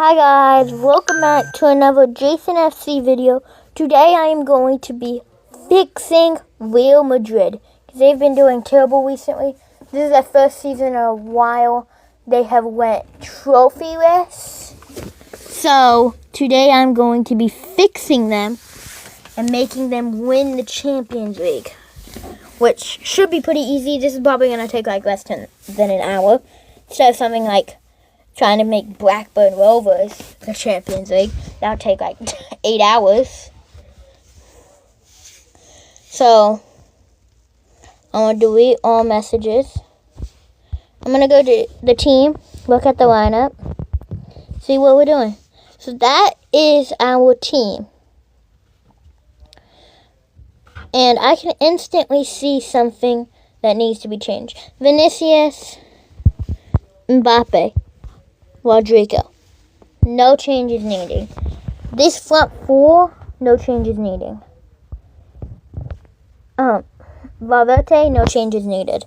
Hi guys, welcome back to another Jason FC video. Today I am going to be fixing Real Madrid because they've been doing terrible recently. This is their first season in a while. They have went trophyless. So today I'm going to be fixing them and making them win the Champions League, which should be pretty easy. This is probably going to take like less than an hour instead of something like trying to make Blackburn Rovers the Champions League. That would take like 8 hours. So, I'm going to delete all messages. I'm going to go to the team, look at the lineup, see what we're doing. So that is our team. And I can instantly see something that needs to be changed. Vinicius, Mbappe, Rodrigo. No changes needed. This front four, no changes needed. Valverde, no changes needed.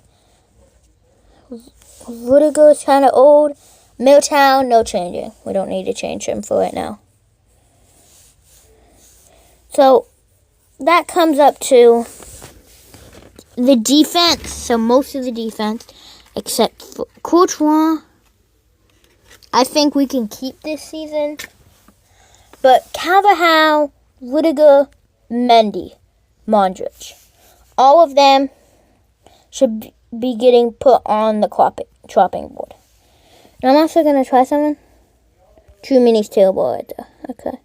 Rudiger is kind of old. Militao, no changing. We don't need to change him for right now. So, that comes up to the defense. So, most of the defense, except for Courtois, I think we can keep this season. But Carvajal, Rudiger, Mendy, Modric, all of them should be getting put on the chopping board. And I'm also going to try something. Tchouameni's terrible right there. Okay.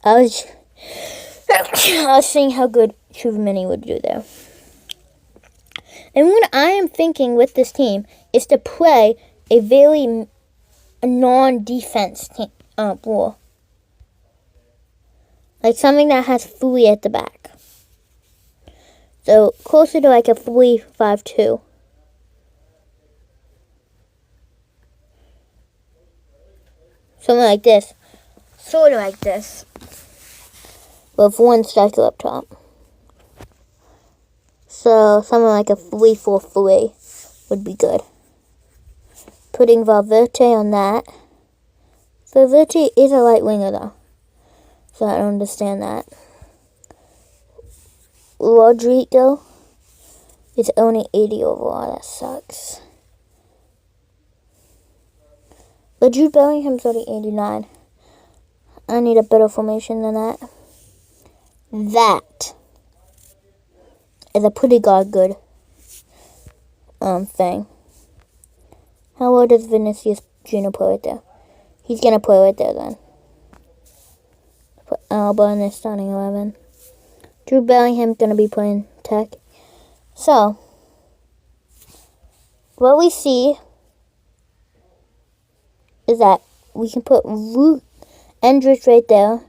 I was seeing how good Tchouameni would do there. And what I am thinking with this team is to play a very non-defense team, ball. Like something that has three at the back. So closer to like a 3-5-2. Something like this. Sort of like this. With one striker up top. So, something like a 3-4-3 would be good. Putting Valverde on that. Valverde is a right winger though. So, I don't understand that. Rodrigo is only 80 overall. That sucks. But Jude Bellingham's only 89. I need a better formation than that. That is a pretty good thing. How well does Vinicius Jr. play right there? He's going to play right there then. Put Alba in the starting 11. Drew Bellingham's going to be playing tech. So, what we see is that we can put Endrich right there.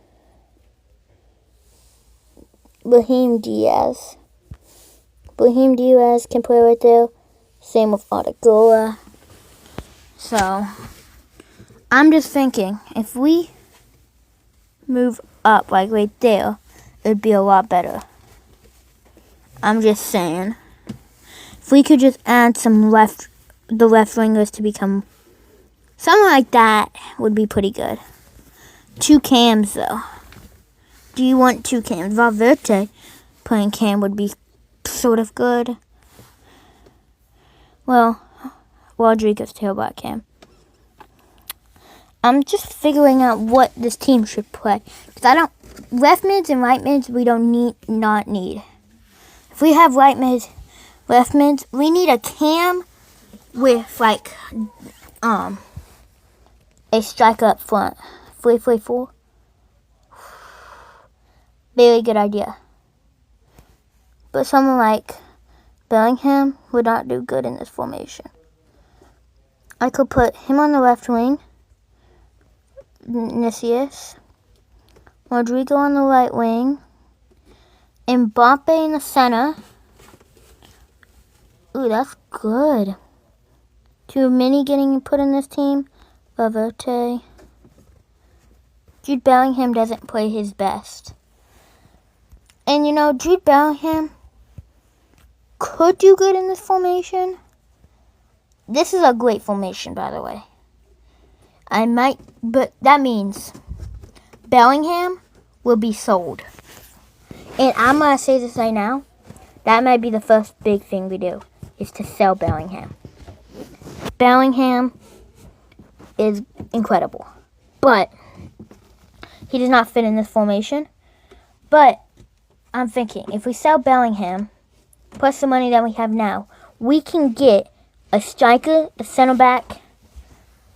Brahim Diaz can play right there. Same with Odegaard. So, I'm just thinking, if we move up like right there, it would be a lot better. I'm just saying. If we could just add the left wingers to become something like that would be pretty good. 2 cams though. Do you want 2 cams? Valverde playing cam would be sort of good. Well, Rodrigo's terrible at cam. I'm just figuring out what this team should play. Because left mids and right mids we not need. If we have right mids, left mids, we need a cam with like a striker up front. 3-4. Very good idea. But someone like Bellingham would not do good in this formation. I could put him on the left wing. Vinicius. Rodrigo on the right wing. Mbappe in the center. Ooh, that's good. Tchouameni getting put in this team. Valverde. Jude Bellingham doesn't play his best. And you know, Jude Bellingham could do good in this formation. This is a great formation, by the way. But that means Bellingham will be sold. And I'm going to say this right now. That might be the first big thing we do, is to sell Bellingham. Bellingham is incredible. But he does not fit in this formation. But I'm thinking, if we sell Bellingham, plus the money that we have now, we can get a striker, a center back,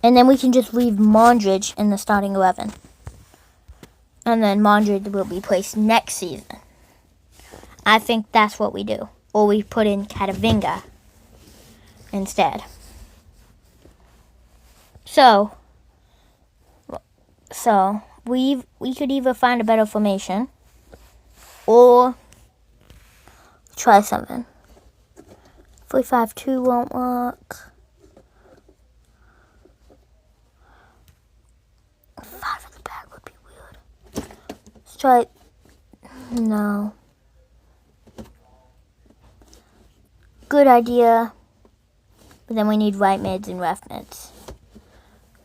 and then we can just leave Modric in the starting 11. And then Modric will be placed next season. I think that's what we do. Or we put in Catavinga instead. So we could either find a better formation or try something. 3-5-2 won't work. 5 at the back would be weird. Let's try. No. Good idea. But then we need right mids and left mids,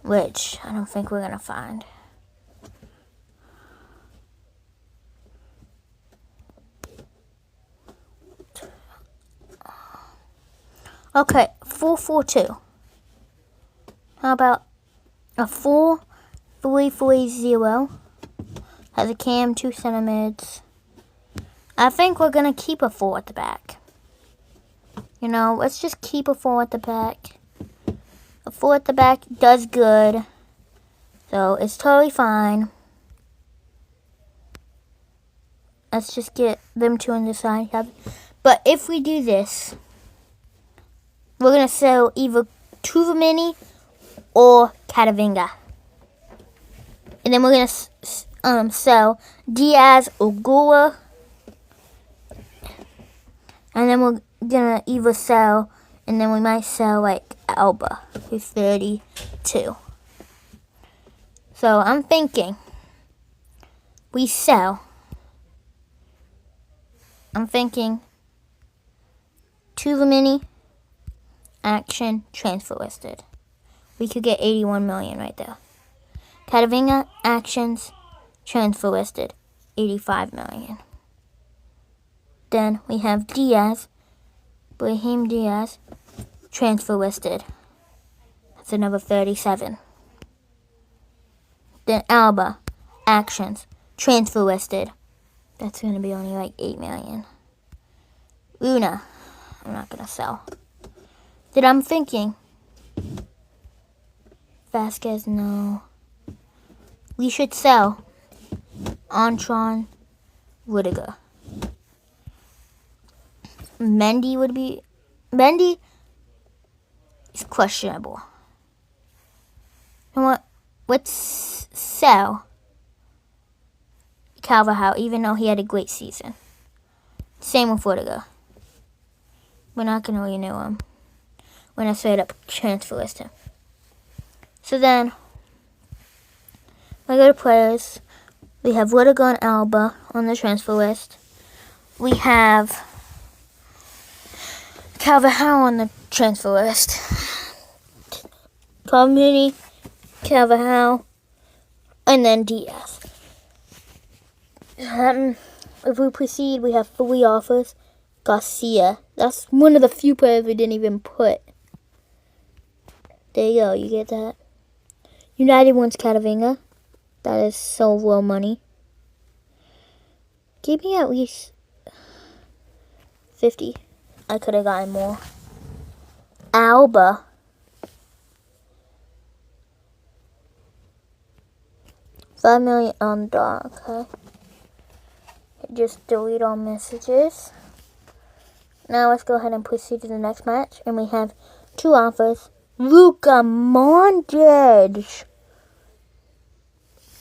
which I don't think we're gonna find. Okay, 4-4-2. How about a 4-3-3-0? Has a cam, 2 center mids. I think we're gonna keep a 4 at the back. You know, let's just keep a 4 at the back. A 4 at the back does good, so it's totally fine. Let's just get them 2 on the side. But if we do this, we're going to sell either Tuvamini or Catavinga. And then we're going to sell Diaz or Gula. And then we're going to either sell, and then we might sell like Alba, who's 32. So I'm thinking we sell. I'm thinking Tuvamini. Action, transfer listed. We could get 81 million right there. Catavinga, actions, transfer listed, 85 million. Then we have Diaz, Brahim Diaz, transfer listed. That's another 37. Then Alba, actions, transfer listed. That's going to be only like 8 million. Luna, I'm not going to sell. Then I'm thinking, Vasquez, no. We should sell Antron, Rudiger. Mendy is questionable. You know what? Let's sell Carvajal, even though he had a great season. Same with Rudiger. We're not going to renew him. When I straight up transfer list him. So then, we go to players. We have Rudiger and Alba on the transfer list. We have Carvajal on the transfer list. Community, Carvajal, and then Diaz. If we proceed, we have 3 offers. Garcia. That's one of the few players we didn't even put. There you go, you get that. United wants Catavinga. That is so low money. Give me at least 50. I could have gotten more. Alba. $5 million on the dot, okay. Just delete all messages. Now let's go ahead and proceed to the next match. And we have 2 offers. Luka Modric.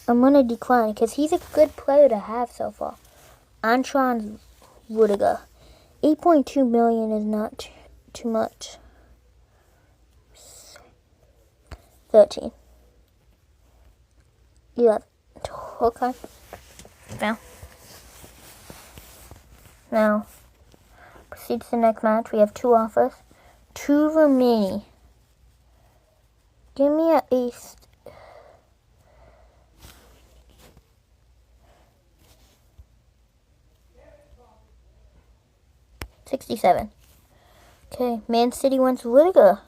I'm going to decline because he's a good player to have so far. Antron Rudiger. 8.2 million is not too much. 13. 11. Okay. Now proceed to the next match. We have 2 offers. 2 remaining. Give me an ace. $67. Okay, Man City wants Rudiger.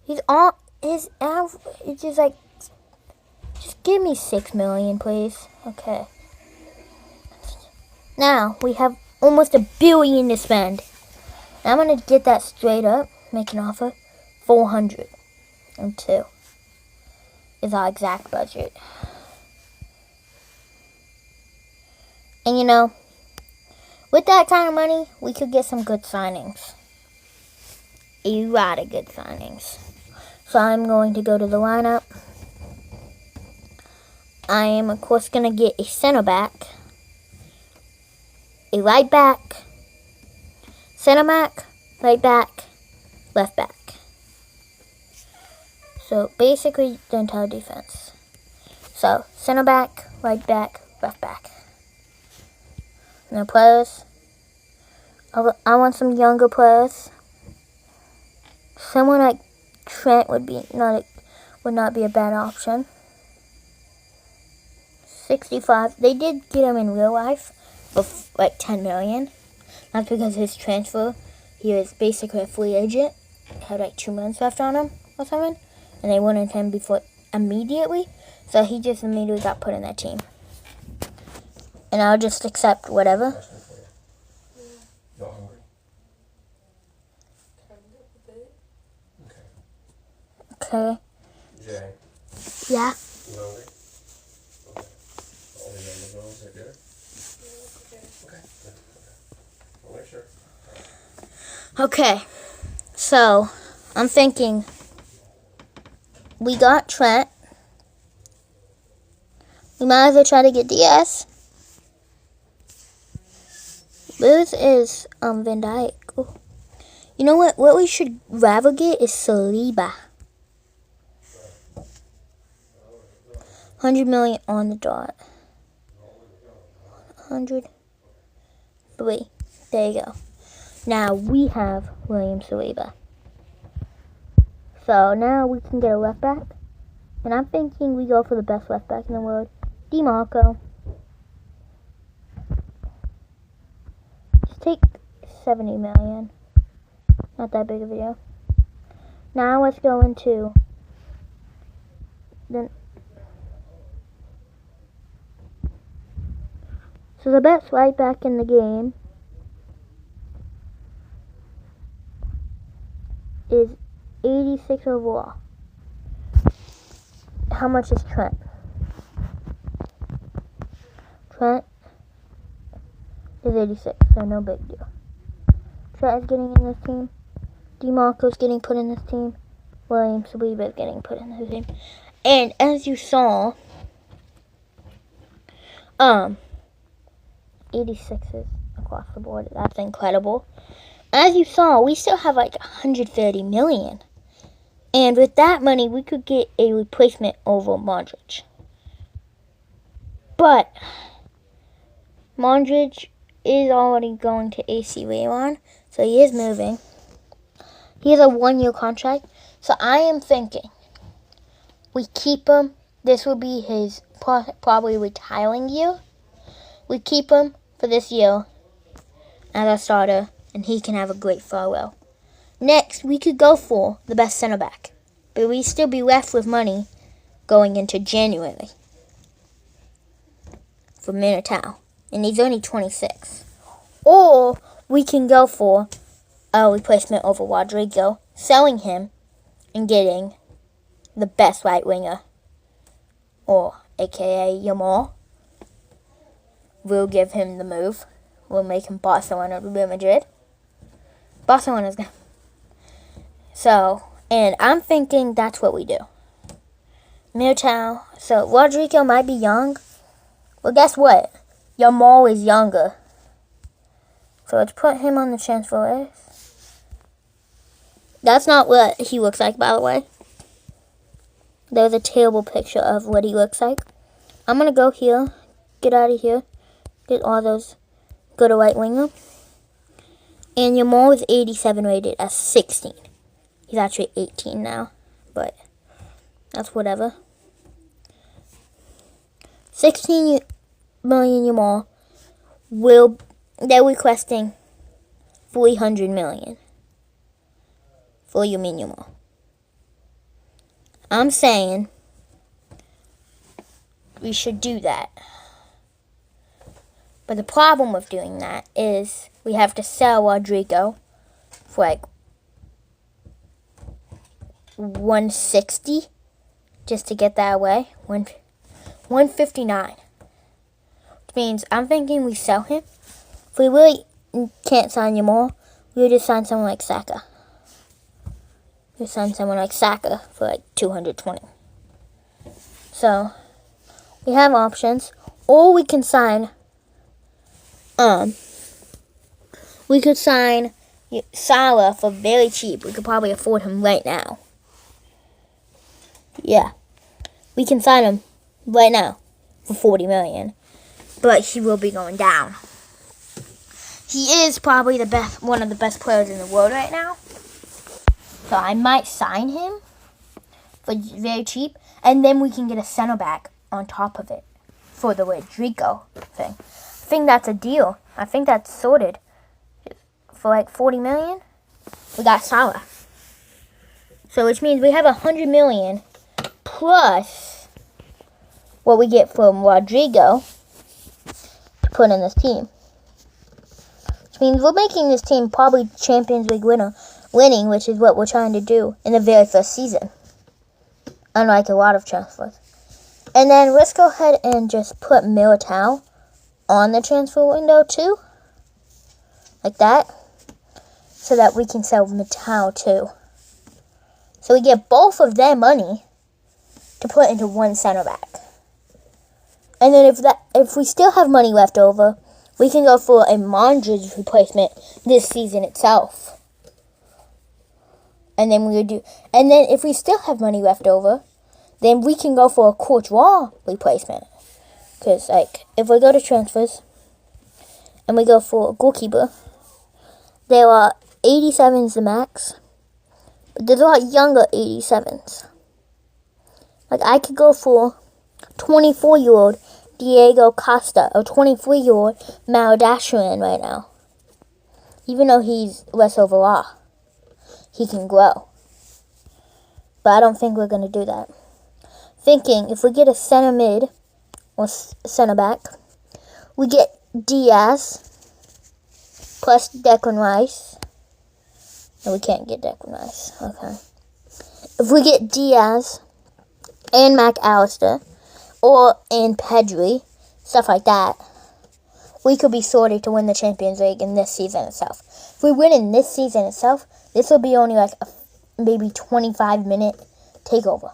He's on his average is like, just give me $6 million, please. Okay. Now we have almost $1 billion to spend. Now I'm gonna get that straight up. Make an offer. 402 is our exact budget. And you know, with that kind of money, we could get some good signings. A lot of good signings. So I'm going to go to the lineup. I am, of course, going to get a center back, a right back, center back, right back, left back. So basically the entire defense. So center back, right back, left back. Now players. I want some younger players. Someone like Trent would not be a bad option. 65. They did get him in real life for like $10 million. That's because his transfer, he was basically a free agent. He had like 2 months left on him or something, and they wanted him before immediately. So he just immediately got put in that team. And I'll just accept whatever. Okay. Jay. Yeah. You hungry? Okay. All the McDonald's are good? Okay. I'll make sure. Okay. So, I'm thinking we got Trent. We might as well try to get DS. This is Van Dijk. Ooh. You know what? What we should rather get is Saliba. 100 million on the dot. 103. There you go. Now we have William Saliba. So now we can get a left back. And I'm thinking we go for the best left back in the world. DiMarco. Just take 70 million. Not that big of a deal. Now let's go into the... So the best right back in the game is 86 overall. How much is Trent? Trent is 86, so no big deal. Trent is getting in this team. DiMarco's getting put in this team. William Saliba is getting put in this team. And as you saw, 86s across the board. That's incredible. As you saw, we still have like 130 million. And with that money, we could get a replacement over Modric. But Modric is already going to AC Milan, so he is moving. He has a 1-year contract, so I am thinking we keep him. This will be his probably retiring year. We keep him for this year as a starter, and he can have a great farewell. Next, we could go for the best center back, but we still be left with money going into January for Militao, and he's only 26. Or we can go for a replacement over Rodrigo, selling him and getting the best right winger, or aka Yamal. We'll give him the move. We'll make him Barcelona or Real Madrid. Barcelona's gonna. So, and I'm thinking that's what we do. Militao. So Rodrigo might be young. Well, guess what? Yamal is younger. So let's put him on the transfer list. That's not what he looks like, by the way. There's a terrible picture of what he looks like. I'm going to go here. Get out of here. Get all those. Go to right winger. And Yamal is 87 rated as 16. He's actually 18 now, but that's whatever. 16 million Yamal. They're requesting 300 million for Yamal. I'm saying we should do that. But the problem with doing that is we have to sell Rodrigo for like 160 just to get that away. 159. Which means I'm thinking we sell him. If we really can't sign Yamal, we'll just sign someone like Saka. We'll sign someone like Saka for like 220. So we have options. Or we can sign we could sign Salah for very cheap. We could probably afford him right now. Yeah. We can sign him right now for 40 million. But he will be going down. He is probably one of the best players in the world right now. So I might sign him for very cheap. And then we can get a center back on top of it for the Rodrigo thing. I think that's a deal. I think that's sorted. For like 40 million, we got Salah. So which means we have 100 million plus what we get from Rodrigo to put in this team. Which means we're making this team probably Champions League winning, which is what we're trying to do in the very first season. Unlike a lot of transfers. And then let's go ahead and just put Militao on the transfer window too. Like that. So that we can sell Militao too. So we get both of their money to put into one center back. And then if we still have money left over, we can go for a Mondrian replacement this season itself. And then if we still have money left over, then we can go for a Courtois replacement. Because, like, if we go to transfers and we go for a goalkeeper, there are 87s the max. But there's a lot younger 87s. Like, I could go for 24-year-old Diego Costa or 23-year-old Maladashran right now. Even though he's less overall, he can grow. But I don't think we're going to do that. Thinking if we get a center mid or center back, we get Diaz plus Declan Rice. No, we can't get Declan Rice. Okay. If we get Diaz and McAllister and Pedri, stuff like that, we could be sorted to win the Champions League in this season itself. If we win in this season itself, this will be only like a maybe 25-minute takeover.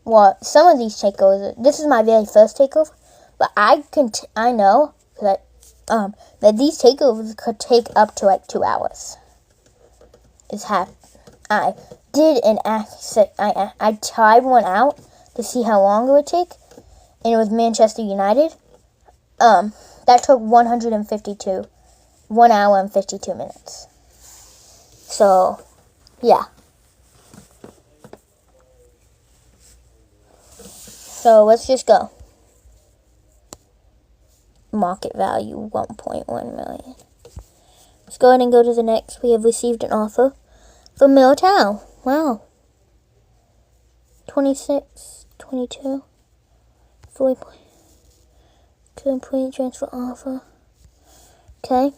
Well, some of these takeovers, this is my very first takeover, but I know that these takeovers could take up to like 2 hours. I did an accent. I tried one out to see how long it would take, and it was Manchester United. That took 1 hour and 52 minutes. So, yeah. So let's just go. Market value 1.1 million. Let's go ahead and go to the next. We have received an offer for Militao. Wow. 26, 22, 40 complete transfer offer. Okay.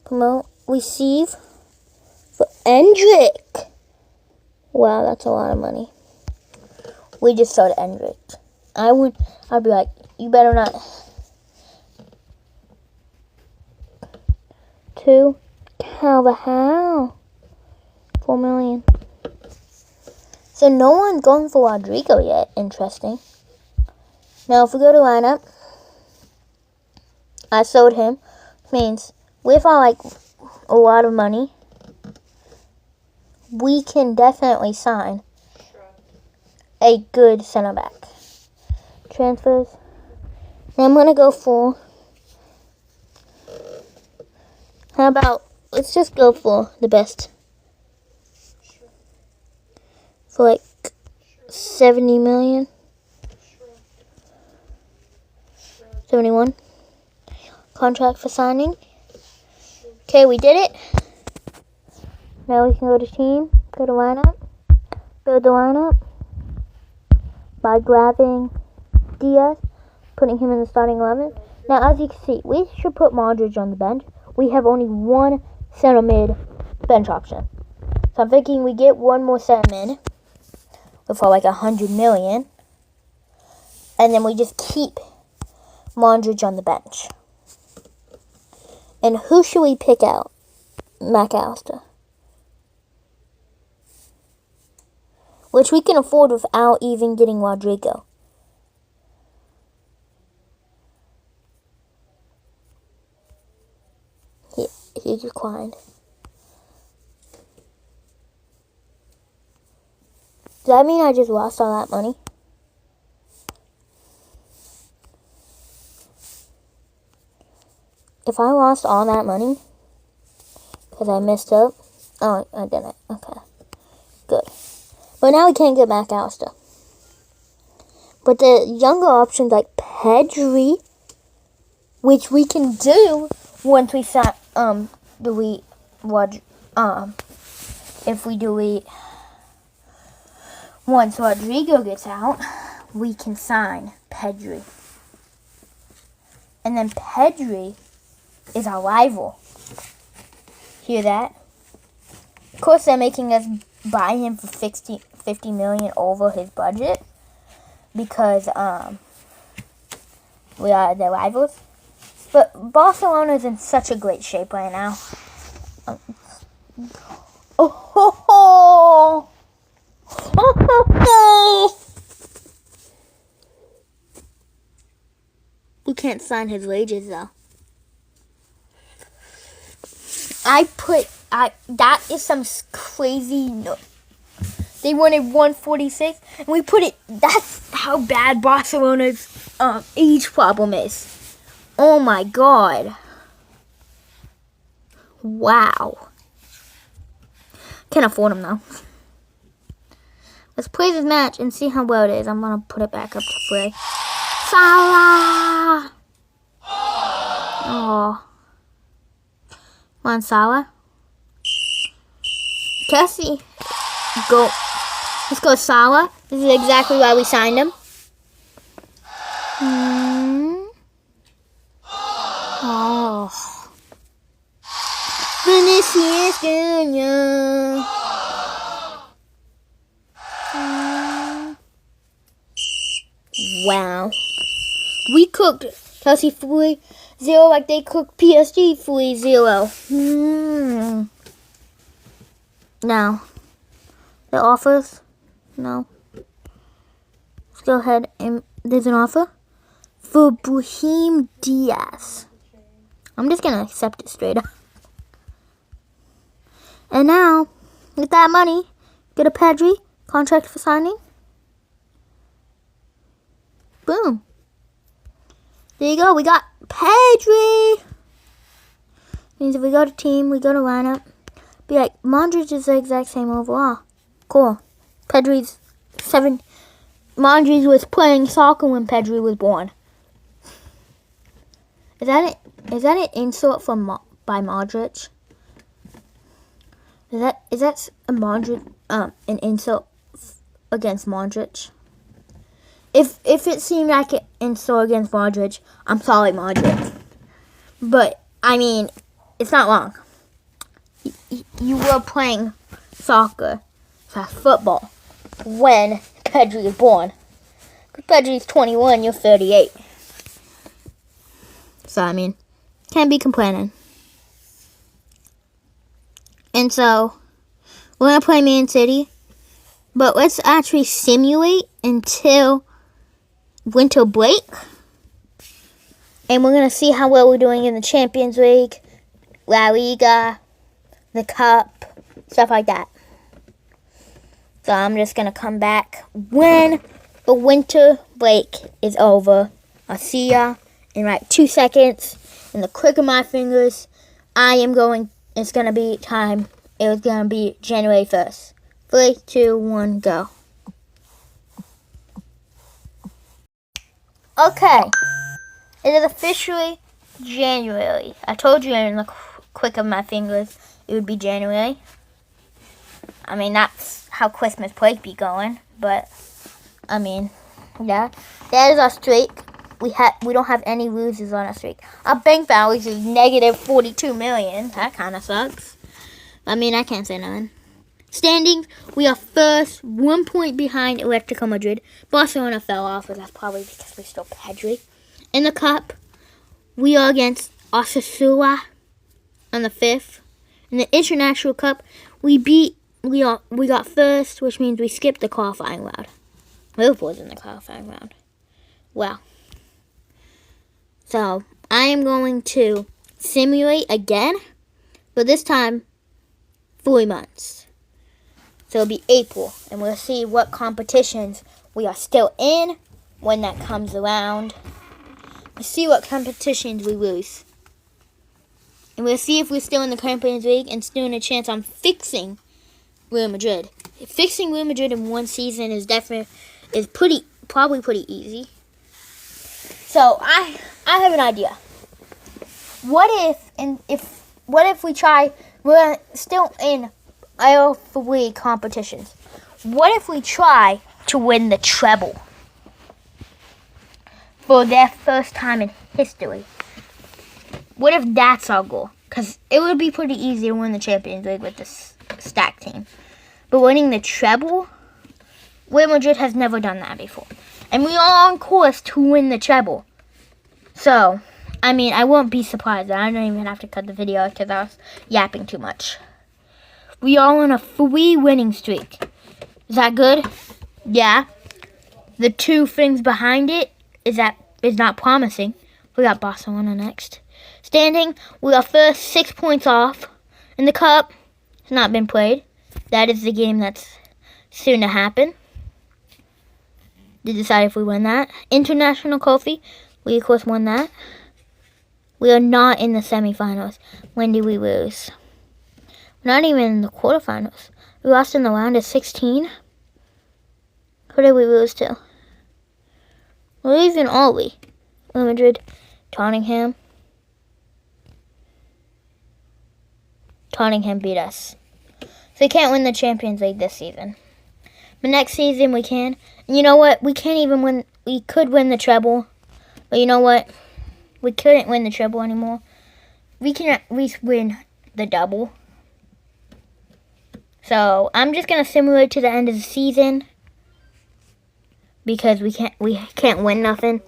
Promote. Receive for Endrick. Wow, that's a lot of money. We just started Endrick. I'd be like, you better not. 2. How? 4 million. So no one's going for Rodrigo yet. Interesting. Now, if we go to lineup, I sold him. Which means with a lot of money, we can definitely sign a good center back. Transfers. Now I'm going to go for How about, let's just go for the best. For like 70 million. 71. Contract for signing. Okay, we did it. Now we can go to team, go to lineup, build the lineup by grabbing Diaz, putting him in the starting 11. Now, as you can see, we should put Modric on the bench. We have only one center mid bench option. So I'm thinking we get one more center mid for like 100 million. And then we just keep Modric on the bench. And who should we pick out? McAllister. Which we can afford without even getting Rodrigo. He declined. Does that mean I just lost all that money? If I lost all that money because I messed up, oh, I didn't. Okay, good. But now we can't get McAllister. But the younger options like Pedri, which we can do once we delete what if we delete once Rodrigo gets out, we can sign Pedri. And then Pedri is our rival. Hear that? Of course, they're making us buy him for 50 million over his budget because we are their rivals. But Barcelona's in such a great shape right now. We can't sign his wages though. That is some crazy. They wanted 146, and we put it. That's how bad Barcelona's age problem is. Oh my god! Wow. Can't afford him though. Let's play this match and see how well it is. I'm gonna put it back up to play. Salah. Oh. Come on, Salah. Cassie. Go. Let's go, Salah. This is exactly why we signed him. Oh. Vinicius Junior. Wow. We cooked Chelsea 3-0 like they cooked PSG 3-0. Now, the offers? No. Let's go ahead and there's an offer for Brahim Diaz. I'm just going to accept it straight up. And now, with that money, get a Pedri contract for signing. Boom. There you go. We got Pedri. Means if we go to team, we go to lineup. Be like, Modric is the exact same overall. Cool. Pedri's 7. Modric was playing soccer when Pedri was born. Is that it? Is that an insult by Modric? Is that a Modric an insult against Modric? If it seemed like an insult against Modric, I'm sorry, Modric. But I mean, it's not wrong. You were playing soccer, football, when Pedri was born. Because Pedri's 21, you're 38. So, I mean, can't be complaining. And so, we're going to play Man City. But let's actually simulate until winter break. And we're going to see how well we're doing in the Champions League, La Liga, the Cup, stuff like that. So I'm just going to come back when the winter break is over. I'll see ya in like 2 seconds. In the click of my fingers, it's going to be time. It was going to be January 1st. 3, 2, 1, go. Okay. It is officially January. I told you in the quick of my fingers it would be January. I mean, that's how Christmas break be going. But, I mean, yeah. That is our streak. We don't have any losers on our streak. Our bank balance is negative 42 million. That kind of sucks. I mean, I can't say nothing. Standings, we are first, 1 point behind Atletico Madrid. Barcelona fell off, but that's probably because we still Pedri. In the cup, we are against Osasuna on the 5th. In the International Cup, we got first, which means we skipped the qualifying round. Liverpool's in the qualifying round. Wow. So, I am going to simulate again, but this time, 4 months. So it'll be April, and we'll see what competitions we are still in when that comes around. We'll see what competitions we lose. And we'll see if we're still in the Champions League and still in a chance on fixing Real Madrid. Fixing Real Madrid in one season is probably pretty easy. So I have an idea. What if we try? We're still in all 3 competitions. What if we try to win the treble for their first time in history? What if that's our goal? Because it would be pretty easy to win the Champions League with this stack team. But winning the treble, Real Madrid has never done that before. And we are on course to win the treble. So, I mean, I won't be surprised. I don't even have to cut the video because I was yapping too much. We are on a 3 winning streak. Is that good? Yeah. The 2 things behind it is not promising. We got Barcelona next. Standing, we are first 6 points off. In the cup, it's not been played. That is the game that's soon to happen. To decide if we win that. International Trophy, we of course won that. We are not in the semifinals. When did we lose? Not even in the quarterfinals. We lost in the round of 16. Who did we lose to? Well, even are we? Real Madrid, Tottenham. Tottenham beat us. So we can't win the Champions League this season. But next season we can. And you know what? We can't even win. We could win the treble. But you know what? We couldn't win the treble anymore. We can at least win the double. So, I'm just going to simulate to the end of the season. Because we can't win nothing.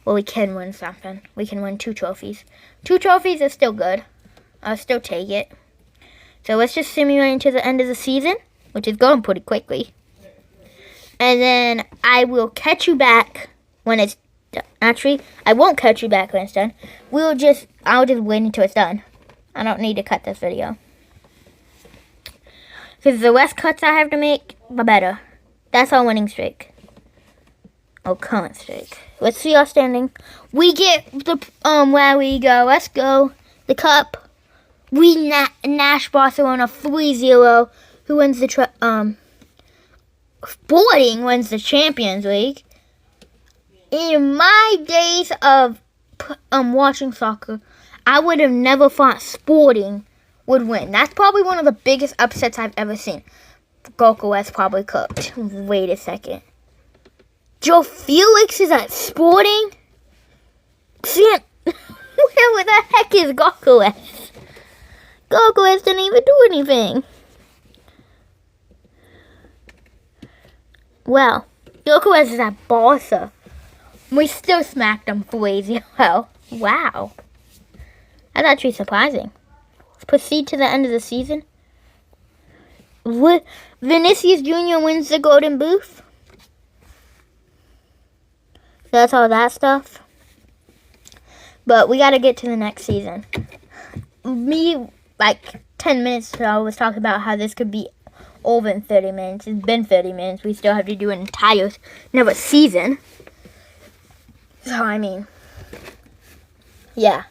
Well, we can win something. We can win 2 trophies. 2 trophies is still good. I'll still take it. So, let's just simulate to the end of the season. Which is going pretty quickly. And then, I will catch you back when it's done. Actually, I won't catch you back when it's done. I'll just wait until it's done. I don't need to cut this video. Because the less cuts I have to make, the better. That's our winning streak. Oh, current streak. Let's see our standing. We get the, where we go. Let's go. The cup. We Nash Barcelona 3-0. Who wins the, Sporting wins the Champions League. In my days of, watching soccer, I would have never thought Sporting would win. That's probably one of the biggest upsets I've ever seen. Goku probably cooked. Wait a second. Joe Felix is at Sporting? Where the heck is Goku? Goku didn't even do anything. Well, Goku is at Barca. We still smacked them 4-0. Wow. That's actually surprising. Proceed to the end of the season. Vinicius Jr. wins the Golden Boot. That's all that stuff. But we got to get to the next season. Like 10 minutes ago, I was talking about how this could be over in 30 minutes. It's been 30 minutes. We still have to do an entire another season. So, I mean, yeah.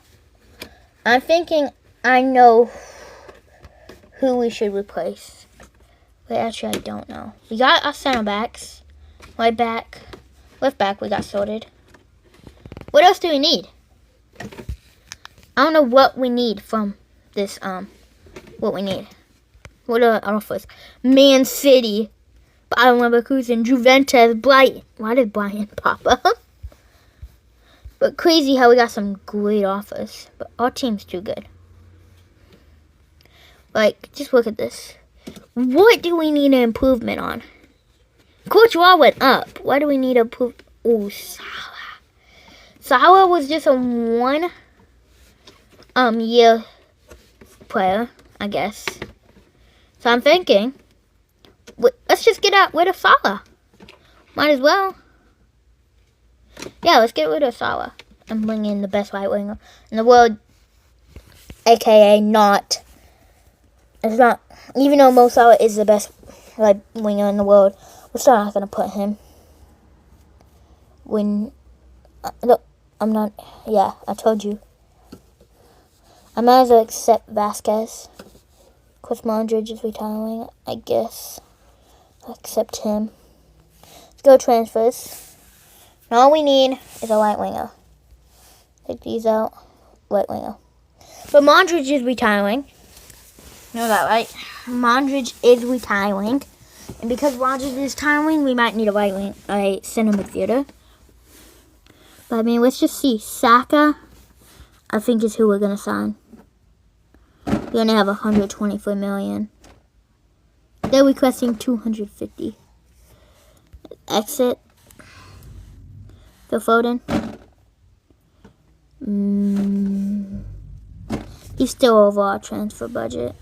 I'm thinking I know who we should replace. But actually, I don't know. We got our center backs. Right back. Left back, we got sorted. What else do we need? I don't know what we need from this, what we need. What are our offers? Man City. Bayern Leverkusen, Juventus, Brighton. Why did Brighton pop up? But crazy how we got some great offers. But our team's too good. Like, just look at this. What do we need an improvement on? Courtois went up. Why do we need a proof? Oh, Salah. Salah was just a 1 year player, I guess. So I'm thinking, let's just get rid of Salah. Might as well. Yeah, let's get rid of Salah and bring in the best right winger in the world, aka not. It's not. Even though Mo Salah is the best right winger in the world, we're still not gonna put him. No, I'm not. Yeah, I told you. I might as well accept Vasquez. Of course, Modric is retiring. I guess I'll accept him. Let's go transfers. And all we need is a right winger. Take these out. Right winger. But Modric is retiring. You know that, right? Modric is retiring. And because Modric is retiring, we might need a center midfielder. But I mean, let's just see. Saka, I think, is who we're going to sign. We only have 124 million. They're requesting 250. Exit. Phil Foden. He's still over our transfer budget.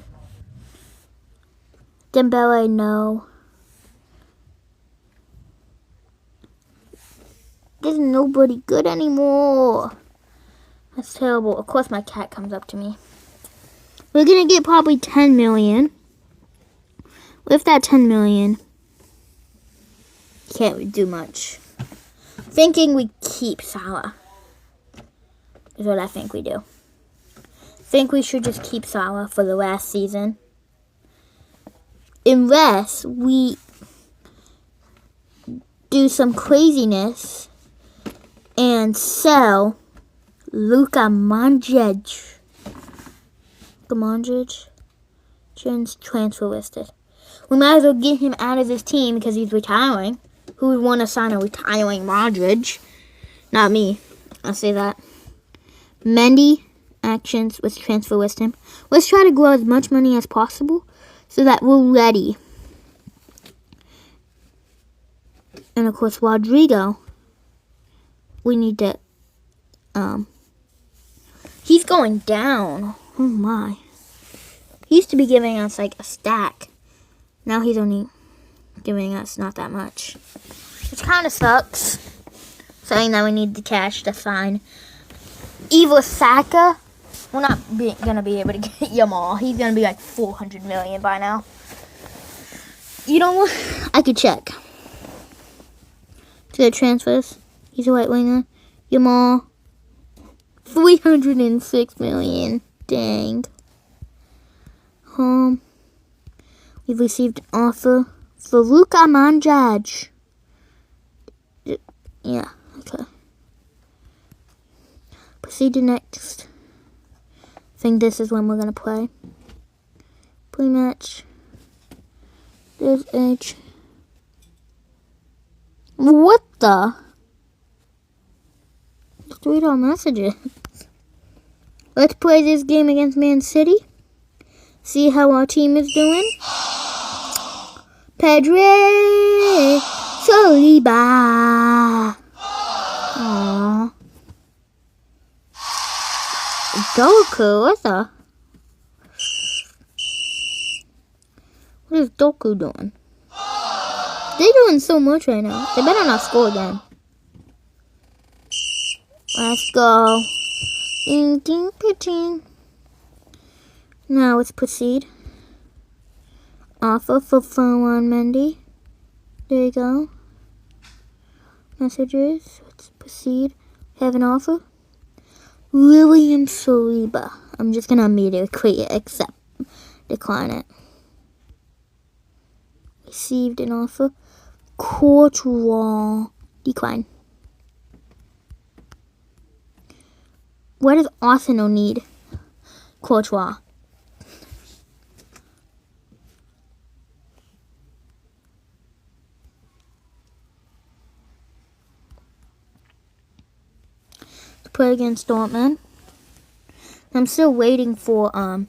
Dembele, no. There's nobody good anymore. That's terrible. Of course, my cat comes up to me. We're going to get probably 10 million. With that 10 million, can't do much. Thinking we keep Salah is what I think we do. Think we should just keep Salah for the last season. Unless we do some craziness and sell Luka Modric. Transfer listed. We might as well get him out of this team because he's retiring. Who would want to sign a retiring Modric? Not me. I'll say that. Mendy actions. Let's transfer list him. Let's try to grow as much money as possible so that we're ready. And of course, Rodrigo. We need to. He's going down. Oh my. He used to be giving us like a stack. Now he's only giving us not that much. Which kind of sucks. Saying that we need the cash to sign Ivo Saka. We're not going to be able to get Yamal. He's going to be like 400 million by now. You know what? I could check. To the transfers. He's a right winger. Yamal. 306 million. Dang. We've received an offer for Luka Modric. Yeah, okay. Proceed to next. I think this is when we're gonna play. Pre-match. There's Edge. What the? Just read our messages. Let's play this game against Man City. See how our team is doing. Pedro Saliba. Aww. Doku, what is Doku doing? They're doing so much right now. They better not score again. Let's go. Ding, ding, ding. Now let's proceed. Offer for Ferland Mendy. There you go. Messages. Let's proceed. Have an offer. William Saliba. I'm just gonna immediately accept, decline it. Received an offer. Courtois. Decline. What does Arsenal need? Courtois. To play against Dortmund. I'm still waiting for more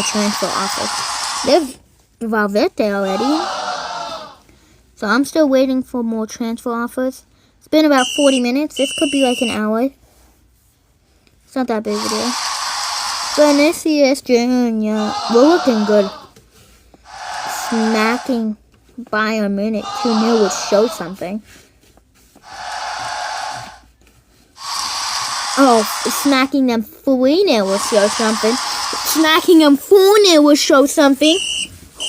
transfer offers. There's Valverde already. So I'm still waiting for more transfer offers. It's been about 40 minutes. This could be like an hour. It's not that big of a deal. Vinicius Jr. We're looking good. Smacking Bayern Munich 2-0 would show something. Oh, smacking them 3-0 will show something. Smacking them 4-0 will show something.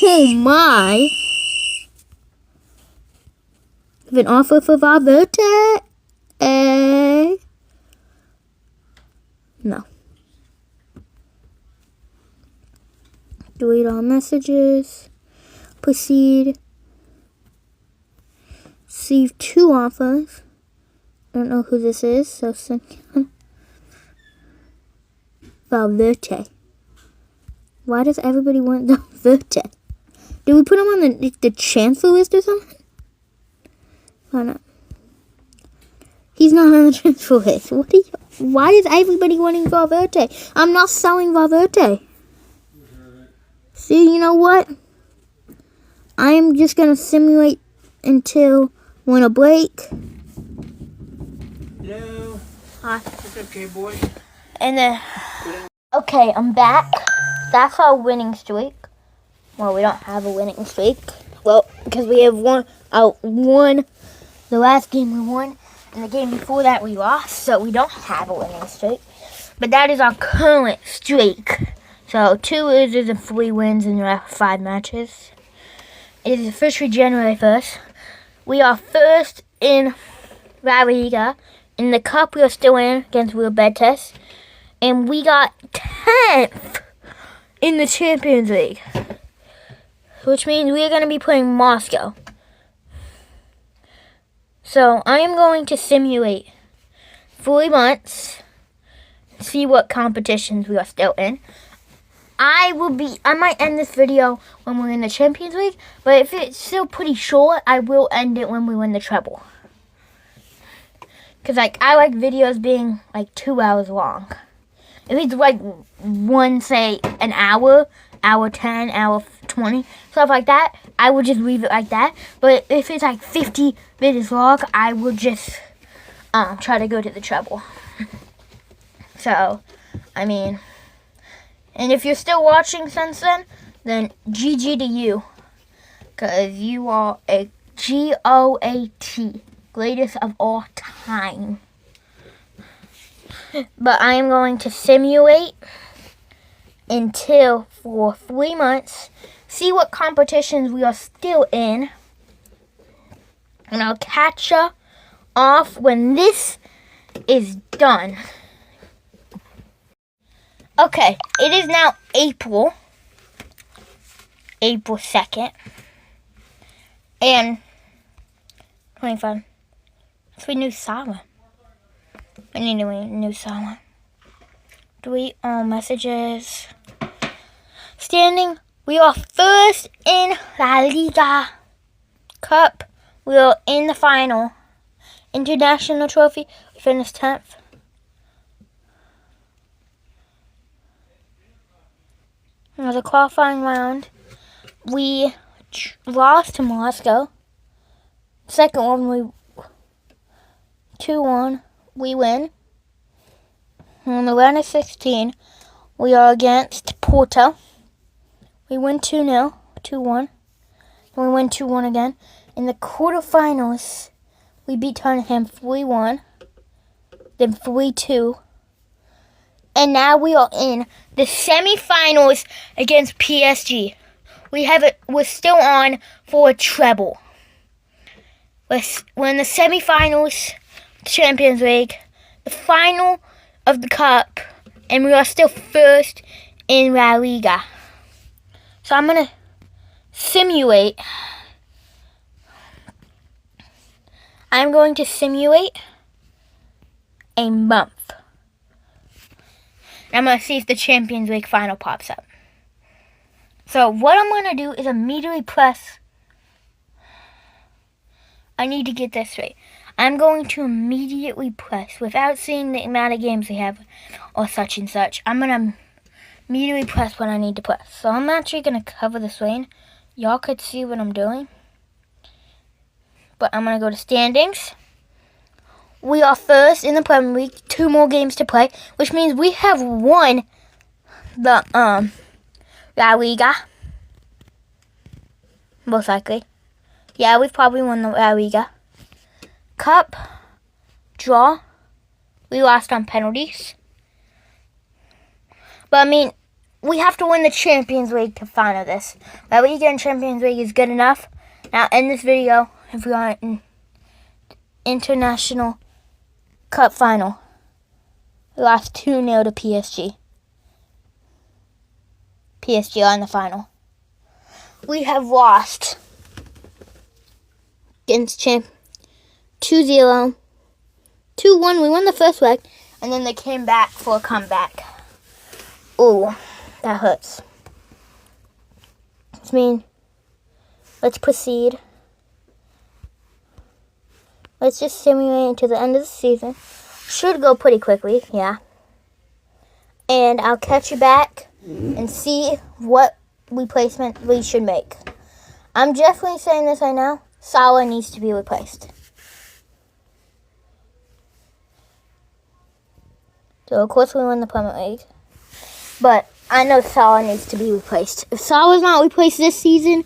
Oh my. Have an offer for Valverde? No. Delete all messages. Proceed. Receive 2 offers. I don't know who this is, so send Valverde. Why does everybody want Valverde? Did we put him on the transfer list or something? Why not? He's not on the transfer list. Why is everybody wanting Valverde? I'm not selling Valverde. See, you know what? I'm just going to simulate until when a break. Hello. Hi. It's okay, boy. And then, okay, I'm back. That's our winning streak. Well, we don't have a winning streak. Well, because we have won the last game we won, and the game before that we lost, so we don't have a winning streak. But that is our current streak. So 2 losers and 3 wins in the last 5 matches. It is officially January 1st. We are first in La Liga. In the cup, we are still in against Real Madrid. And we got 10th in the Champions League. Which means we are going to be playing Moscow. So I am going to simulate 3 months. See what competitions we are still in. I might end this video when we're in the Champions League. But if it's still pretty short, I will end it when we win the treble. Because I like videos being 2 hours long. If it's one, say, an hour 10, hour 20, stuff like that, I would just leave it like that. But if it's 50 minutes long, I would just try to go to the treble. So, I mean, and if you're still watching since then GG to you. Because you are a GOAT, greatest of all time. But I am going to simulate until for 3 months, see what competitions we are still in, and I'll catch you off when this is done. Okay, it is now April 2nd, and 25. We knew Sala. I need a new Sala. Delete all messages. Standing, we are first in La Liga Cup. We are in the final. International trophy, we finished 10th. Another qualifying round. We lost to Moscow. Second one, we 2-1. We win. On the round of 16, we are against Porto. We win 2-0, 2-1. And we win 2-1 again. In the quarterfinals, we beat Tottenham 3-1, then 3-2. And now we are in the semifinals against PSG. We're still on for a treble. We're in the semifinals, Champions League, the final of the cup, And we are still first in La Liga. So I'm going to simulate. I'm going to simulate a month. I'm going to see if the Champions League final pops up. So what I'm going to do is immediately press. I need to get this right. I'm going to immediately press, without seeing the amount of games we have or such and such. I'm going to immediately press what I need to press. So I'm actually going to cover the screen. Y'all could see what I'm doing. But I'm going to go to standings. We are first in the Premier League. 2 more games to play, which means we have won the La Liga. Most likely. Yeah, we've probably won the La Liga. Cup, draw. We lost on penalties. But, I mean, we have to win the Champions League to final this. La Liga and Champions League is good enough. Now, in this video, if we want an international cup final, we lost 2-0 to PSG. PSG are in the final. We have lost against Champ 2-0, 2-1. We won the first leg, and then they came back for a comeback. Ooh, that hurts. I mean, let's proceed. Let's just simulate until the end of the season. Should go pretty quickly, yeah. And I'll catch you back and see what replacement we should make. I'm definitely saying this right now. Salah needs to be replaced. So, of course, we won the Premier League. But I know Salah needs to be replaced. If Salah's not replaced this season,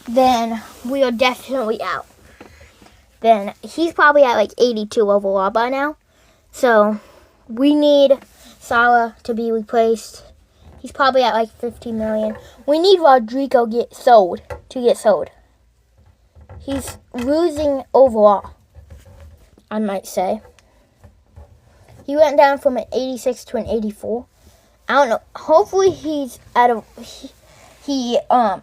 then we are definitely out. Then he's probably at like 82 overall by now. So, we need Salah to be replaced. He's probably at like 50 million. We need Rodrigo to get sold. He's losing overall, I might say. He went down from an 86 to an 84. I don't know. Hopefully he's he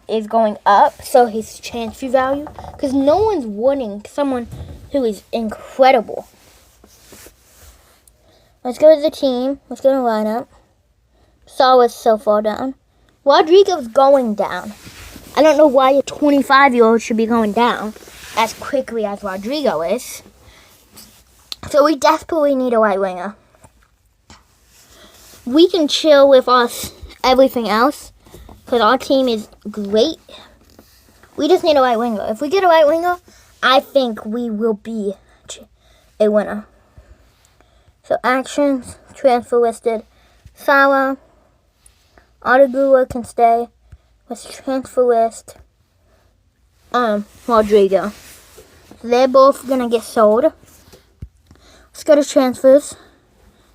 is going up, so his transfer value, because no one's wanting someone who is incredible. Let's go to the team. Let's go to lineup. Salah's so far down. Rodrigo's going down. I don't know why a 25-year-old should be going down as quickly as Rodrigo is. So we desperately need a right winger. We can chill with us everything else because our team is great. We just need a right winger. If we get a right winger, I think we will be a winner. So actions, transfer listed. Salah, Odegaard can stay. Let's transfer list. Rodrigo. So they're both gonna get sold. Let's go to transfers.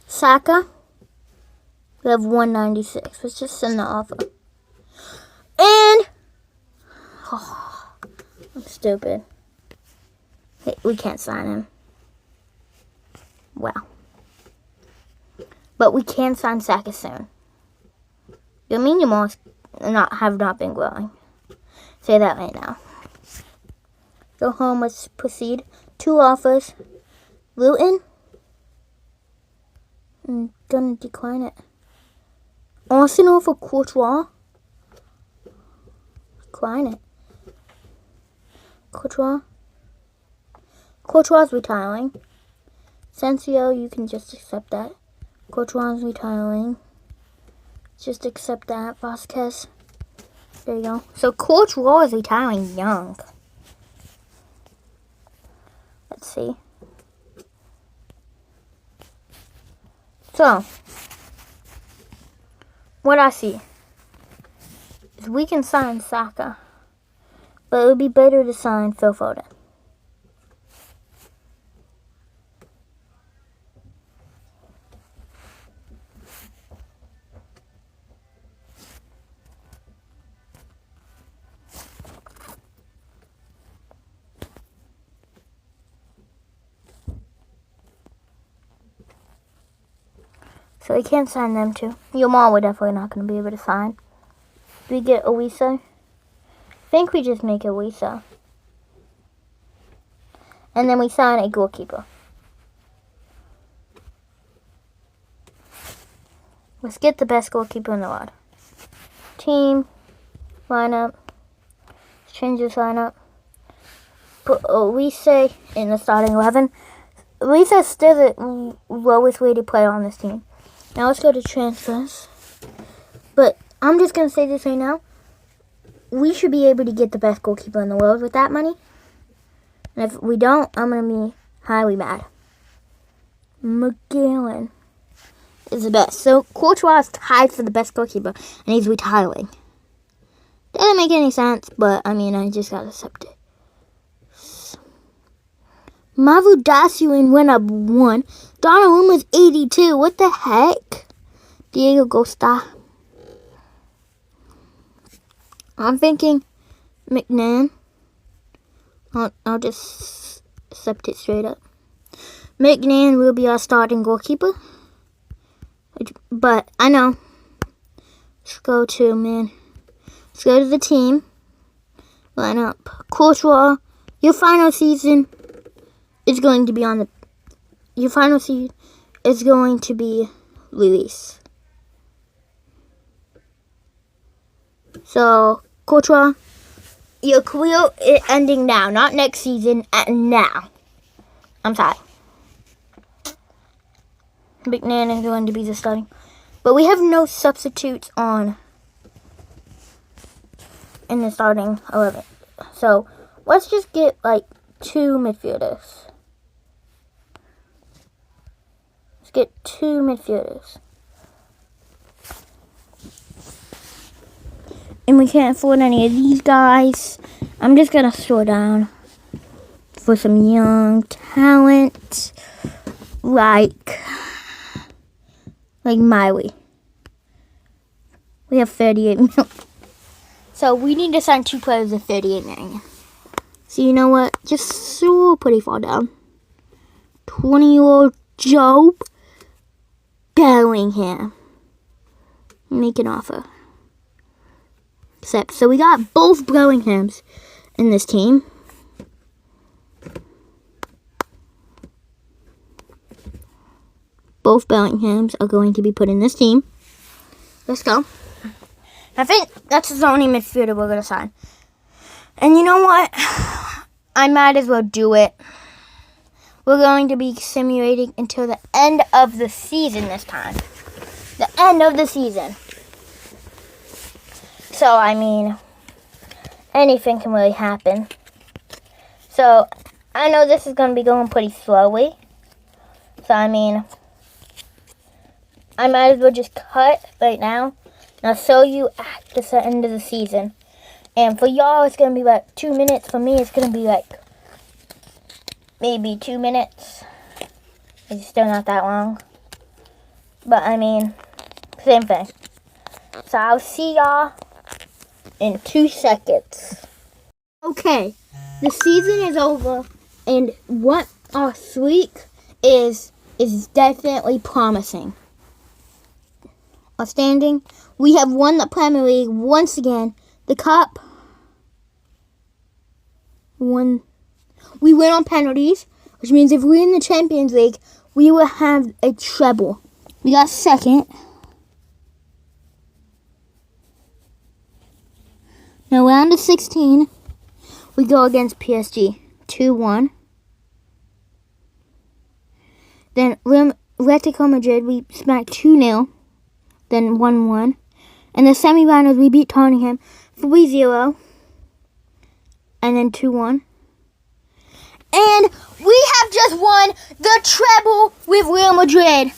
Saka. We have 196. Let's just send the offer. And I'm stupid. Hey, we can't sign him. Wow. But we can sign Saka soon. Firmino have not been growing. Say that right now. Go home. Let's proceed. 2 offers. Luton. I'm gonna decline it. Arsenal for Courtois. Decline it. Courtois retiring. Sensio, you can just accept that. Courtois retiring. Just accept that. Vasquez. There you go. So Courtois is retiring young. Let's see. So, what I see is we can sign Saka, but it would be better to sign Phil Foden. So we can't sign them too. Your mom, we're definitely not going to be able to sign. Do we get Elisa? I think we just make Elisa. And then we sign a goalkeeper. Let's get the best goalkeeper in the world. Team. Lineup. Let's change this lineup. Put Elisa in the starting 11. Elisa's still the lowest rated player on this team. Now let's go to transfers. But I'm just going to say this right now. We should be able to get the best goalkeeper in the world with that money. And if we don't, I'm going to be highly mad. McGallen is the best. So Courtois is tied for the best goalkeeper, and he's retiring. Doesn't make any sense, but I mean, I just got to accept it. Mavudasian went up 1. Donnarumma's 82. What the heck? Diego Costa. I'm thinking McNan. I'll just accept it straight up. McNan will be our starting goalkeeper. But I know. Let's go to the team. Line up. Courtois, your final season is going to be your final season is going to be Luis. So, Courtois, your career is ending now, not next season, now. I'm sorry. McNan is going to be the starting. But we have no substitutes in the starting 11. So, let's just get, 2 midfielders. Let's get 2 midfielders. And we can't afford any of these guys. I'm just going to slow down for some young talent. Like Miley. We have 38 million. So we need to sign 2 players of 38 million. So you know what? Just so pretty far down. 20-year-old Joe Bellingham. Make an offer. So we got both Bellinghams in this team. Both Bellinghams are going to be put in this team. Let's go. I think that's the only midfielder we're going to sign. And you know what? I might as well do it. We're going to be simulating until the end of the season this time. The end of the season. So, I mean, anything can really happen. So, I know this is going to be going pretty slowly. So, I mean, I might as well just cut right now. And I'll show you at the end of the season. And for y'all, it's going to be 2 minutes. For me, it's going to be maybe 2 minutes. It's still not that long. But, I mean, same thing. So, I'll see y'all in 2 seconds. Okay, the season is over, and what our streak is definitely promising. Our standing, we have won the Premier League once again. The cup, we win on penalties, which means if we win the Champions League, we will have a treble. We got second. Now, round of 16, we go against PSG, 2-1. Then, Atletico Madrid, we smacked 2-0, then 1-1. In the semi-finals, we beat Tottenham 3-0, and then 2-1. And we have just won the treble with Real Madrid.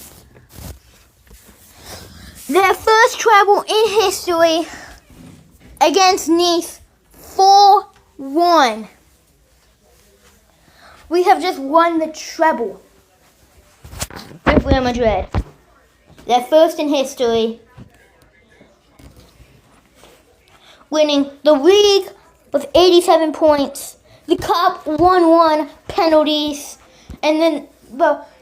Their first treble in history. Against Nice, 4-1. We have just won the treble with Real Madrid. Their first in history. Winning the league with 87 points. The cup, 1-1 penalties. And then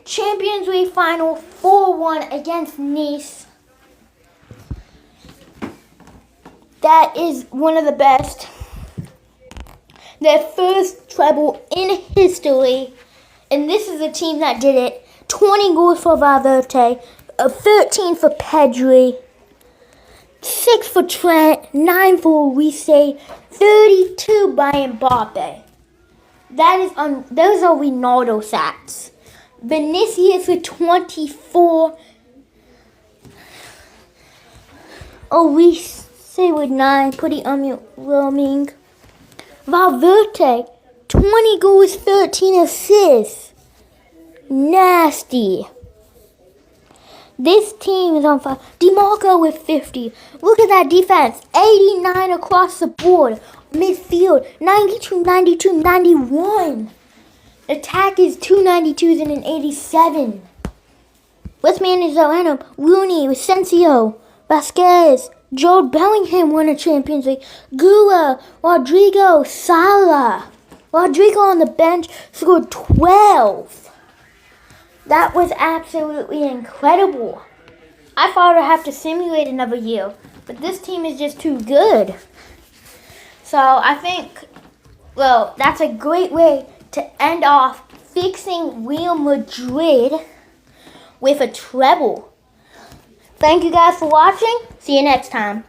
Champions League final 4-1 against Nice. That is one of the best. Their first treble in history. And this is the team that did it. 20 goals for Valverde, 13 for Pedri, 6 for Trent, 9 for Reese, 32 by Mbappe. Those are Ronaldo stats. Vinicius with 24. Reese with 9, pretty overwhelming. Valverde, 20 goals, 13 assists. Nasty. This team is on fire. DeMarco with 50. Look at that defense. 89 across the board. Midfield, 92, 92, 91. Attack is 292s and an 87. West man is Atlanta. Rooney, Asensio, Vasquez, Jude Bellingham won a Champions League. Gula, Rodrigo, Salah. Rodrigo on the bench scored 12. That was absolutely incredible. I thought I'd have to simulate another year, but this team is just too good. So I think, well, that's a great way to end off fixing Real Madrid with a treble. Thank you guys for watching. See you next time.